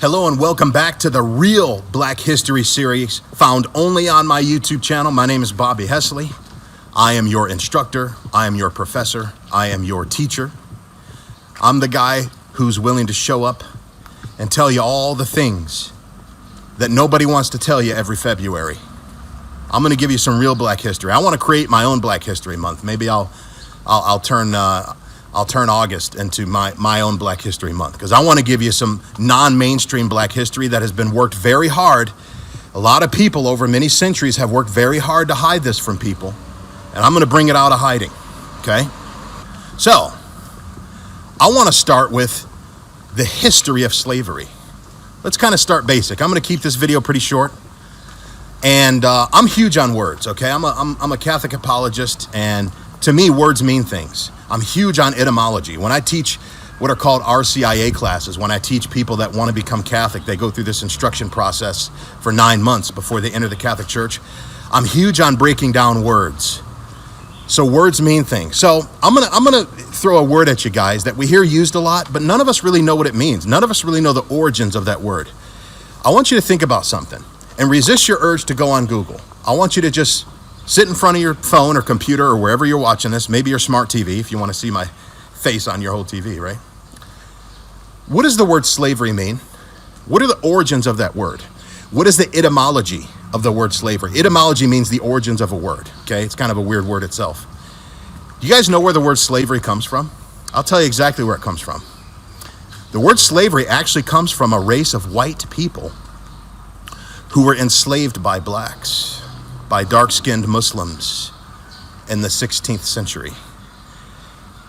Hello and welcome back to the Real Black History series found only on my YouTube channel. My name is Bobby Hesley. I am your instructor. I am your professor. I am your teacher. I'm the guy who's willing to show up and tell you all the things that nobody wants to tell you every February. I'm going to give you some real Black history. I want to create my own Black History Month. Maybe I'll turn August into my own Black History Month, because I want to give you some non-mainstream Black history that has been worked very hard. A lot of people over many centuries have worked very hard to hide this from people, and I'm going to bring it out of hiding, okay? So, I want to start with the history of slavery. Let's kind of start basic. I'm going to keep this video pretty short, and I'm huge on words, okay? I'm a Catholic apologist, and to me, words mean things. I'm huge on etymology. When I teach what are called RCIA classes, when I teach people that want to become Catholic, they go through this instruction process for 9 months before they enter the Catholic Church. I'm huge on breaking down words. So words mean things. So I'm gonna throw a word at you guys that we hear used a lot, but none of us really know what it means. None of us really know the origins of that word. I want you to think about something and resist your urge to go on Google. I want you to just sit in front of your phone or computer or wherever you're watching this, maybe your smart TV if you want to see my face on your whole TV, right? What does the word slavery mean? What are the origins of that word? What is the etymology of the word slavery? Etymology means the origins of a word, okay? It's kind of a weird word itself. Do you guys know where the word slavery comes from? I'll tell you exactly where it comes from. The word slavery actually comes from a race of white people who were enslaved by blacks, by dark-skinned Muslims in the 16th century.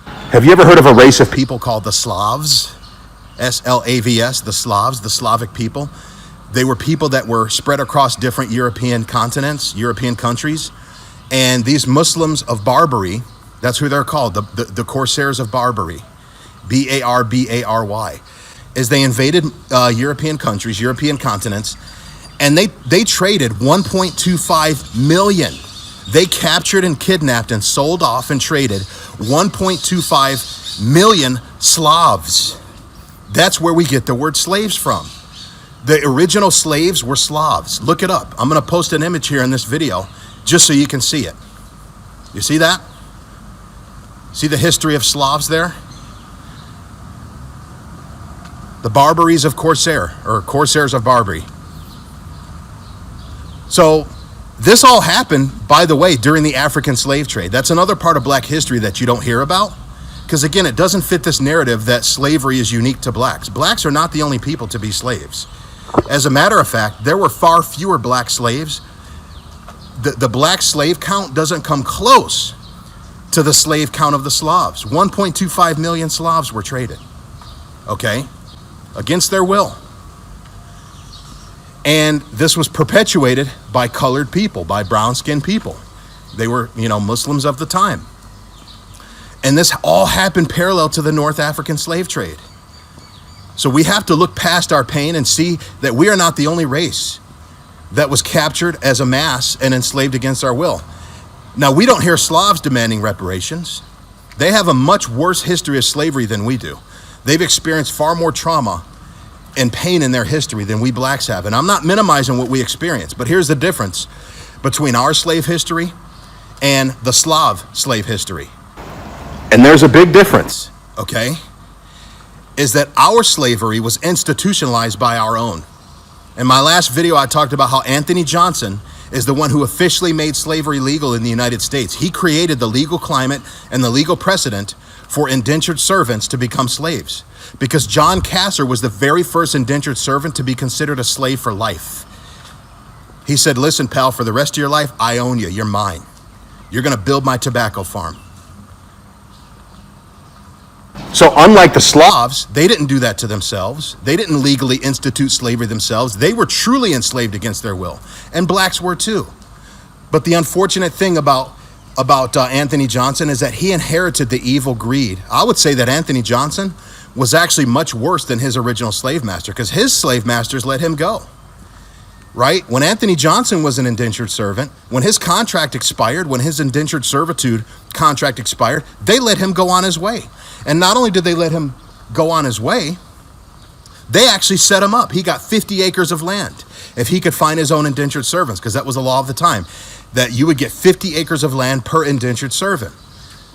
Have you ever heard of a race of people called the Slavs? S-L-A-V-S, the Slavs, the Slavic people. They were people that were spread across different European continents, European countries. And these Muslims of Barbary, that's who they're called, the Corsairs of Barbary, B-A-R-B-A-R-Y, is they invaded European countries, European continents, and they traded 1.25 million. They captured and kidnapped and sold off and traded 1.25 million Slavs. That's where we get the word slaves from. The original slaves were Slavs. Look it up. I'm going to post an image here in this video just so you can see it. You see that? See the history of Slavs there? The Barbaries of Corsair, or Corsairs of Barbary. So this all happened, by the way, during the African slave trade. That's another part of Black history that you don't hear about, because again, it doesn't fit this narrative that slavery is unique to blacks. Blacks are not the only people to be slaves. As a matter of fact, there were far fewer black slaves. The black slave count doesn't come close to the slave count of the Slavs. 1.25 million Slavs were traded, okay, against their will. And this was perpetuated by colored people, by brown-skinned people. They were, Muslims of the time. And this all happened parallel to the North African slave trade. So we have to look past our pain and see that we are not the only race that was captured as a mass and enslaved against our will. Now, we don't hear Slavs demanding reparations. They have a much worse history of slavery than we do. They've experienced far more trauma and pain in their history than we blacks have. And I'm not minimizing what we experience, but here's the difference between our slave history and the Slav slave history. And there's a big difference, okay? Is that our slavery was institutionalized by our own. In my last video, I talked about how Anthony Johnson is the one who officially made slavery legal in the United States. He created the legal climate and the legal precedent for indentured servants to become slaves, because John Casser was the very first indentured servant to be considered a slave for life. He said, listen, pal, for the rest of your life, I own you. You're mine. You're going to build my tobacco farm. So unlike the Slavs, they didn't do that to themselves. They didn't legally institute slavery themselves. They were truly enslaved against their will. And blacks were too. But the unfortunate thing about Anthony Johnson is that he inherited the evil greed. I would say that Anthony Johnson was actually much worse than his original slave master, because his slave masters let him go. Right? When Anthony Johnson was an indentured servant, when his contract expired, when his indentured servitude contract expired, they let him go on his way. And not only did they let him go on his way, They actually set him up. He got 50 acres of land if he could find his own indentured servants, because that was the law of the time, that you would get 50 acres of land per indentured servant.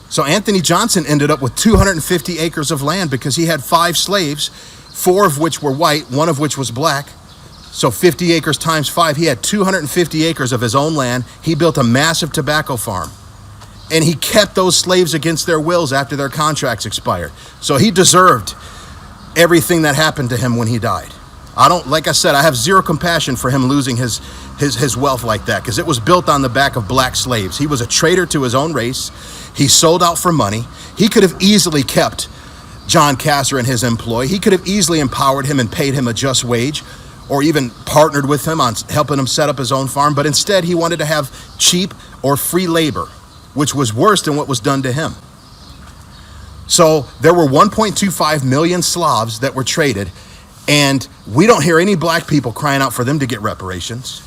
So Anthony Johnson ended up with 250 acres of land because he had 5 slaves, 4 of which were white, 1 of which was black. So 50 acres times 5, he had 250 acres of his own land. He built a massive tobacco farm. And he kept those slaves against their wills after their contracts expired. So he deserved everything that happened to him when he died. Like I said, I have zero compassion for him losing his wealth like that, because it was built on the back of black slaves. He was a traitor to his own race. He sold out for money. He could have easily kept John Kasser in his employ. He could have easily empowered him and paid him a just wage, or even partnered with him on helping him set up his own farm. But instead, he wanted to have cheap or free labor, which was worse than what was done to him. So there were 1.25 million Slavs that were traded, and we don't hear any black people crying out for them to get reparations.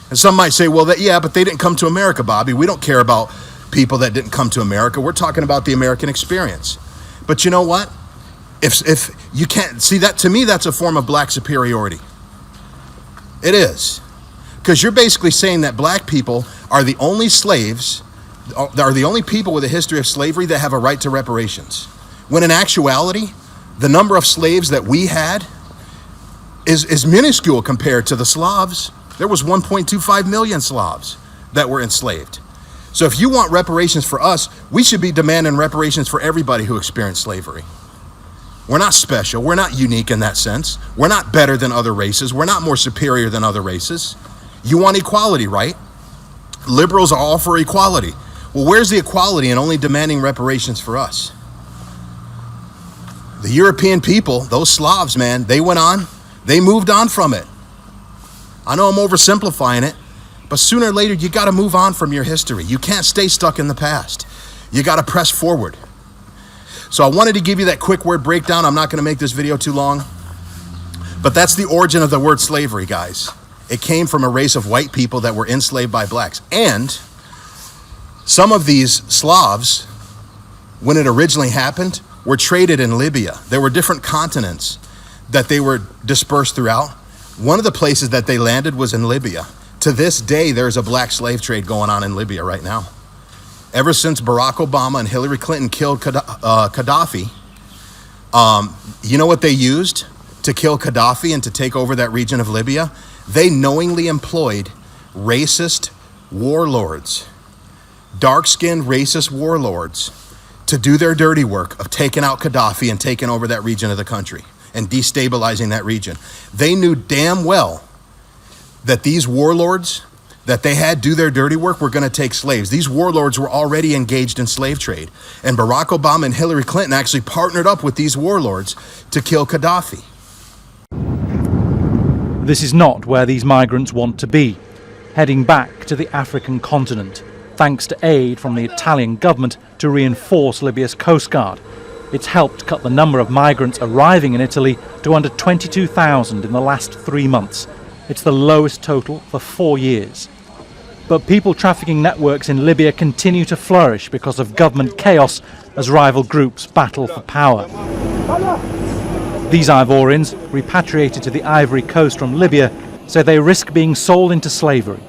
And some might say, well, yeah, but they didn't come to America, Bobby. We don't care about people that didn't come to America. We're talking about the American experience. But you know what? If you can't see that, to me, that's a form of black superiority. It is. Because you're basically saying that black people are the only slaves, are the only people with a history of slavery that have a right to reparations. When in actuality, the number of slaves that we had is minuscule compared to the Slavs. There was 1.25 million Slavs that were enslaved. So if you want reparations for us, we should be demanding reparations for everybody who experienced slavery. We're not special. We're not unique in that sense. We're not better than other races. We're not more superior than other races. You want equality, right? Liberals are all for equality. Well, where's the equality in only demanding reparations for us? The European people, those Slavs, man, they moved on from it. I know I'm oversimplifying it, but sooner or later, you got to move on from your history. You can't stay stuck in the past. You got to press forward. So I wanted to give you that quick word breakdown. I'm not going to make this video too long, but that's the origin of the word slavery, guys. It came from a race of white people that were enslaved by blacks. And some of these Slavs, when it originally happened, were traded in Libya. There were different continents that they were dispersed throughout. One of the places that they landed was in Libya. To this day, there's a black slave trade going on in Libya right now. Ever since Barack Obama and Hillary Clinton killed Gaddafi, you know what they used to kill Gaddafi and to take over that region of Libya? They knowingly employed racist warlords, dark-skinned racist warlords, to do their dirty work of taking out Gaddafi and taking over that region of the country and destabilizing that region. They knew damn well that these warlords that they had do their dirty work were going to take slaves. These warlords were already engaged in slave trade. And Barack Obama and Hillary Clinton actually partnered up with these warlords to kill Gaddafi. This is not where these migrants want to be, heading back to the African continent, thanks to aid from the Italian government to reinforce Libya's coast guard. It's helped cut the number of migrants arriving in Italy to under 22,000 in the last 3 months. It's the lowest total for 4 years. But people trafficking networks in Libya continue to flourish because of government chaos as rival groups battle for power. These Ivorians, repatriated to the Ivory Coast from Libya, say they risk being sold into slavery.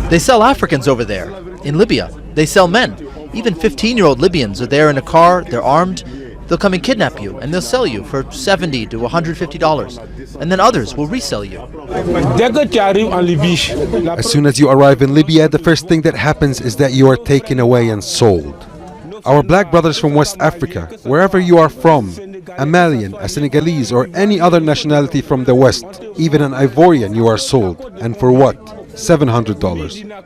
They sell Africans over there. In Libya, they sell men. Even 15-year-old Libyans are there in a car, they're armed. They'll come and kidnap you, and they'll sell you for $70 to $150. And then others will resell you. As soon as you arrive in Libya, the first thing that happens is that you are taken away and sold. Our black brothers from West Africa, wherever you are from, a Malian, a Senegalese, or any other nationality from the West, even an Ivorian, you are sold. And for what? $700.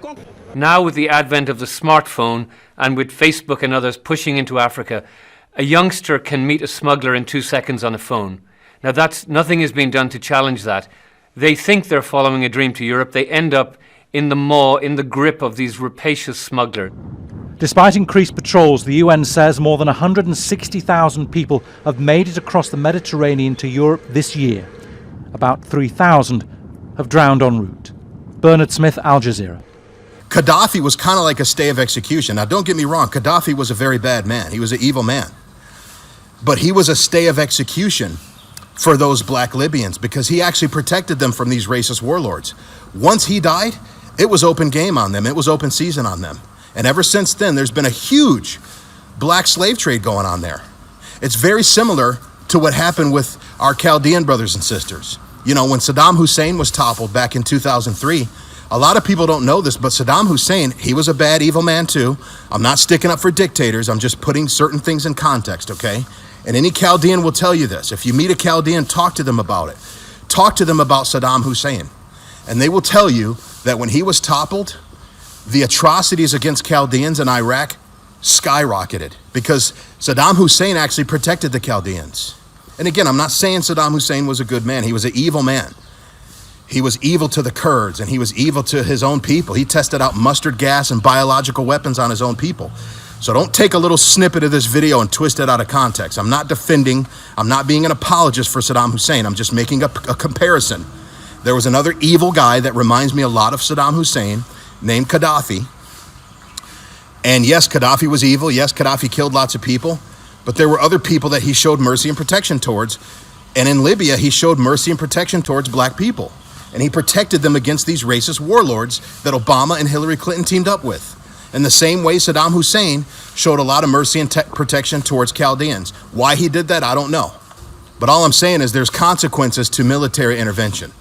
Now, with the advent of the smartphone and with Facebook and others pushing into Africa, a youngster can meet a smuggler in 2 seconds on a phone. Now, nothing is being done to challenge that. They think they're following a dream to Europe. They end up in the grip of these rapacious smugglers. Despite increased patrols, the UN says more than 160,000 people have made it across the Mediterranean to Europe this year. About 3,000 have drowned en route. Bernard Smith, Al Jazeera. Gaddafi was kind of like a stay of execution. Now, don't get me wrong, Gaddafi was a very bad man. He was an evil man. But he was a stay of execution for those black Libyans because he actually protected them from these racist warlords. Once he died, it was open game on them. It was open season on them. And ever since then, there's been a huge black slave trade going on there. It's very similar to what happened with our Chaldean brothers and sisters. You know, when Saddam Hussein was toppled back in 2003, a lot of people don't know this, but Saddam Hussein, he was a bad, evil man too. I'm not sticking up for dictators. I'm just putting certain things in context, okay? And any Chaldean will tell you this. If you meet a Chaldean, talk to them about it. Talk to them about Saddam Hussein. And they will tell you that when he was toppled, the atrocities against Chaldeans in Iraq skyrocketed because Saddam Hussein actually protected the Chaldeans. And again, I'm not saying Saddam Hussein was a good man. He was an evil man. He was evil to the Kurds and he was evil to his own people. He tested out mustard gas and biological weapons on his own people. So don't take a little snippet of this video and twist it out of context. I'm not defending, I'm not being an apologist for Saddam Hussein. I'm just making a comparison. There was another evil guy that reminds me a lot of Saddam Hussein named Gaddafi. And yes, Gaddafi was evil. Yes, Gaddafi killed lots of people. But there were other people that he showed mercy and protection towards. And in Libya, he showed mercy and protection towards black people. And he protected them against these racist warlords that Obama and Hillary Clinton teamed up with. In the same way, Saddam Hussein showed a lot of mercy and protection towards Chaldeans. Why he did that, I don't know. But all I'm saying is there's consequences to military intervention.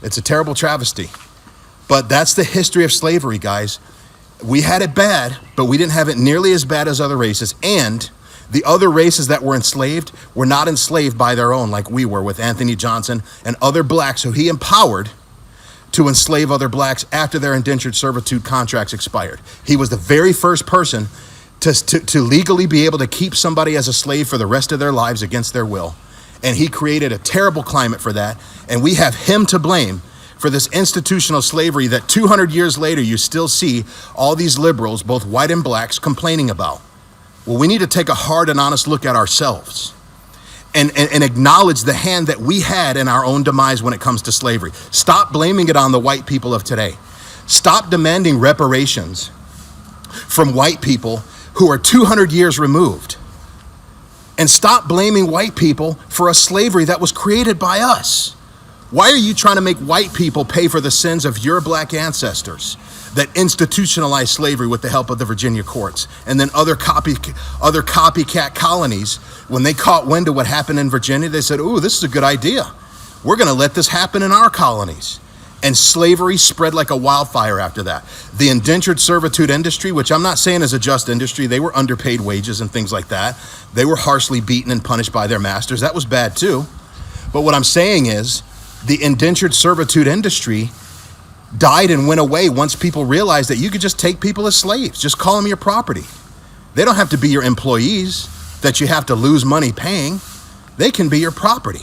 It's a terrible travesty. But that's the history of slavery, guys. We had it bad, but we didn't have it nearly as bad as other races. And the other races that were enslaved were not enslaved by their own like we were with Anthony Johnson and other blacks who he empowered to enslave other blacks after their indentured servitude contracts expired. He was the very first person to legally be able to keep somebody as a slave for the rest of their lives against their will. And he created a terrible climate for that. And we have him to blame for this institutional slavery that 200 years later you still see all these liberals, both white and blacks, complaining about. Well, we need to take a hard and honest look at ourselves and acknowledge the hand that we had in our own demise when it comes to slavery. Stop blaming it on the white people of today. Stop demanding reparations from white people who are 200 years removed. And stop blaming white people for a slavery that was created by us. Why are you trying to make white people pay for the sins of your black ancestors that institutionalized slavery with the help of the Virginia courts? And then other copycat colonies, when they caught wind of what happened in Virginia, they said, ooh, this is a good idea. We're going to let this happen in our colonies. And slavery spread like a wildfire after that. The indentured servitude industry, which I'm not saying is a just industry, they were underpaid wages and things like that. They were harshly beaten and punished by their masters. That was bad too. But what I'm saying is the indentured servitude industry died and went away once people realized that you could just take people as slaves. Just call them your property. They don't have to be your employees that you have to lose money paying. They can be your property.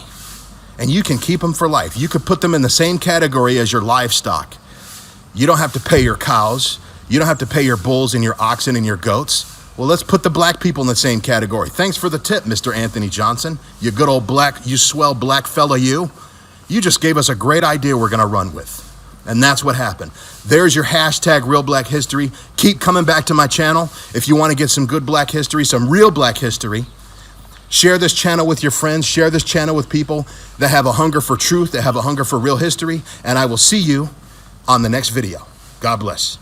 And you can keep them for life. You could put them in the same category as your livestock. You don't have to pay your cows. You don't have to pay your bulls and your oxen and your goats. Well, let's put the black people in the same category. Thanks for the tip, Mr. Anthony Johnson. You good old black, you swell black fella, you. You just gave us a great idea we're gonna run with. And that's what happened. There's your hashtag Real Black History. Keep coming back to my channel if you wanna get some good black history, some real black history. Share this channel with your friends. Share this channel with people that have a hunger for truth, that have a hunger for real history. And I will see you on the next video. God bless.